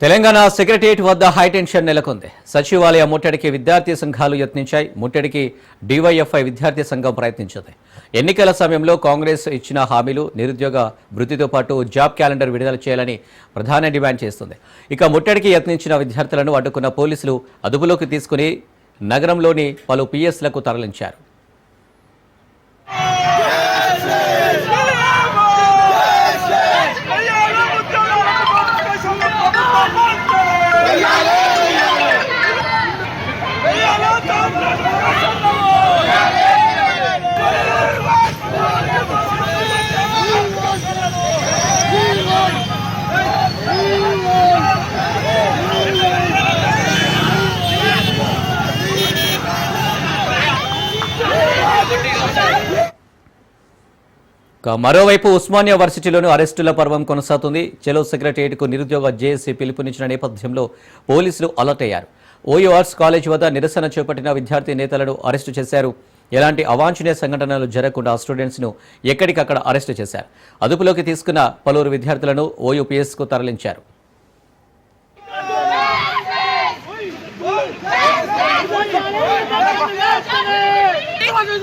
Telangana secretariat వద్ద high tension నెలకొంది. సచివాలయ ముట్టడికి విద్యార్థి సంఘాలు యత్నించాయి. ముట్టడికి డివైఎఫ్ఐ విద్యార్థి సంఘం ప్రయత్నించింది. ఎన్నికల సమయంలో కాంగ్రెస్ ఇచ్చిన హామీలు, నిరుద్యోగ వృత్తితో పాటు జాబ్ క్యాలెండర్ విడుదల చేయాలని ప్రధాన డిమాండ్ చేస్తుంది. ఇక ముట్టడికి యత్నించిన విద్యార్థులను అడ్డుకున్న పోలీసులు అదుపులోకి తీసుకుని నగరంలోని పలు పిఎస్లకు తరలించారు. మరోవైపు ఉస్మానియా వర్సిటీలోని అరెస్టుల పర్వం కొనసాగుతుంది. చెలో సెక్రటేరియట్కు నిరుద్యోగ జేఏసీ పిలుపునిచ్చిన నేపథ్యంలో పోలీసులు అలర్ట్ అయ్యారు. ఓయూ ఆర్ట్స్ కాలేజ్ వద్ద నిరసన చేపట్టిన విద్యార్థి నేతలను అరెస్టు చేశారు. ఎలాంటి అవాంఛనీయ సంఘటనలు జరగకుండా స్టూడెంట్స్ను ఎక్కడికక్కడ అరెస్టు చేశారు. అదుపులోకి తీసుకున్న పలువురు విద్యార్థులను ఓయూ పిఎస్కు తరలించారు.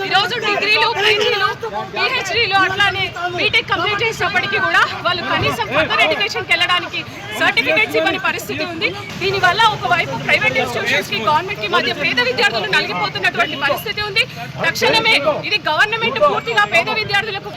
ఈరోజు డిగ్రీలు, పీజీలు, పిహెచ్డీలు అట్లానే బీటెక్ కంప్లీట్ చేసినప్పటికీ కూడా వాళ్ళు కనీసం ఫర్దర్ ఎడ్యుకేషన్కి వెళ్ళడానికి సర్టిఫికేట్స్ ఇవ్వని పరిస్థితి ఉంది. దీనివల్ల ఒకవైపు ప్రైవేట్ ఇన్స్టిట్యూషన్స్ కి గవర్నమెంట్ కి మధ్య పేద విద్యార్థులు నలిగిపోతున్నటువంటి పరిస్థితి ఉంది. తక్షణమే ఇది గవర్నమెంట్ పూర్తిగా పేద విద్యార్థులకు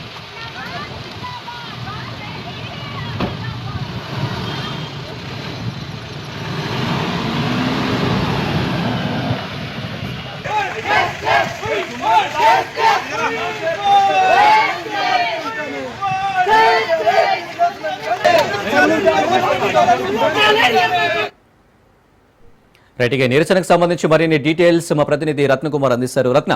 రైట్, ఇక నిరసనకు సంబంధించి మరిన్ని డీటెయిల్స్ మా ప్రతినిధి రత్నకుమార్ అందిస్తారు. రత్న,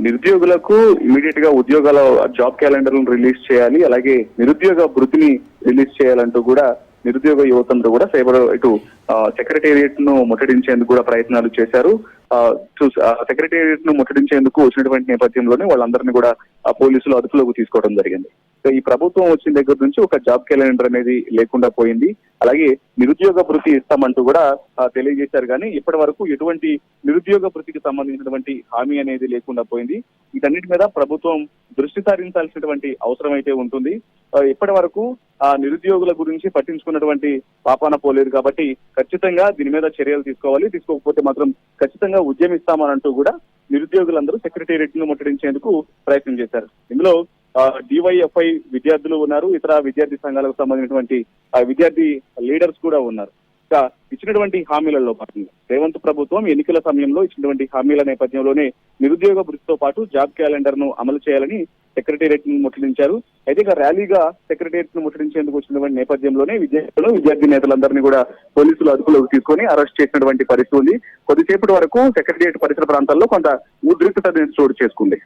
నిరుద్యోగులకు ఇమీడియట్ గా ఉద్యోగాల జాబ్ క్యాలెండర్ రిలీజ్ చేయాలి, అలాగే నిరుద్యోగ భృతిని రిలీజ్ చేయాలంటూ కూడా నిరుద్యోగ యువతంతో కూడా ఇటు సెక్రటేరియట్ ను ముట్టడించేందుకు కూడా ప్రయత్నాలు చేశారు. సెక్రటేరియట్ ను ముట్టడించేందుకు వచ్చినటువంటి నేపథ్యంలోనే వాళ్ళందరినీ కూడా పోలీసులు అదుపులోకి తీసుకోవడం జరిగింది. ఈ ప్రభుత్వం వచ్చిన దగ్గర నుంచి ఒక జాబ్ క్యాలెండర్ అనేది లేకుండా పోయింది. అలాగే నిరుద్యోగ భృతి ఇస్తామంటూ కూడా తెలియజేశారు. కానీ ఇప్పటి వరకు ఎటువంటి నిరుద్యోగ భృతికి సంబంధించినటువంటి హామీ అనేది లేకుండా పోయింది. వీటన్నిటి మీద ప్రభుత్వం దృష్టి సారించాల్సినటువంటి అవసరం అయితే ఉంటుంది. ఇప్పటి వరకు ఆ నిరుద్యోగుల గురించి పట్టించుకున్నటువంటి పాపాన పోలేదు. కాబట్టి ఖచ్చితంగా దీని మీద చర్యలు తీసుకోవాలి. తీసుకోకపోతే మాత్రం ఖచ్చితంగా ఉద్యమిస్తామనంటూ కూడా నిరుద్యోగులందరూ సెక్రటేరియట్ ను ముట్టడించేందుకు ప్రయత్నం చేశారు. ఇందులో డివైఎఫ్ఐ విద్యార్థులు ఉన్నారు, ఇతర విద్యార్థి సంఘాలకు సంబంధించినటువంటి విద్యార్థి లీడర్స్ కూడా ఉన్నారు. ఇంకా ఇచ్చినటువంటి హామీలలో భాగంగా రేవంత్ ప్రభుత్వం ఎన్నికల సమయంలో ఇచ్చినటువంటి హామీల నేపథ్యంలోనే నిరుద్యోగ భృతితో పాటు జాబ్ క్యాలెండర్ ను అమలు చేయాలని సెక్రటేరియట్ ను ముట్టడించారు. అయితే ఇక ర్యాలీగా సెక్రటేరియట్ ను ముట్టడించేందుకు వచ్చినటువంటి నేపథ్యంలోనే విద్యార్థి నేతలందరినీ కూడా పోలీసులు అదుపులోకి తీసుకొని అరెస్ట్ చేసినటువంటి పరిస్థితి ఉంది. కొద్దిసేపటి వరకు సెక్రటేరియట్ పరిసర ప్రాంతాల్లో కొంత ఉద్రిక్తత చోటు చేసుకుంది.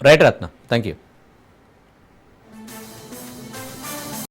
Right Ratna, thank you.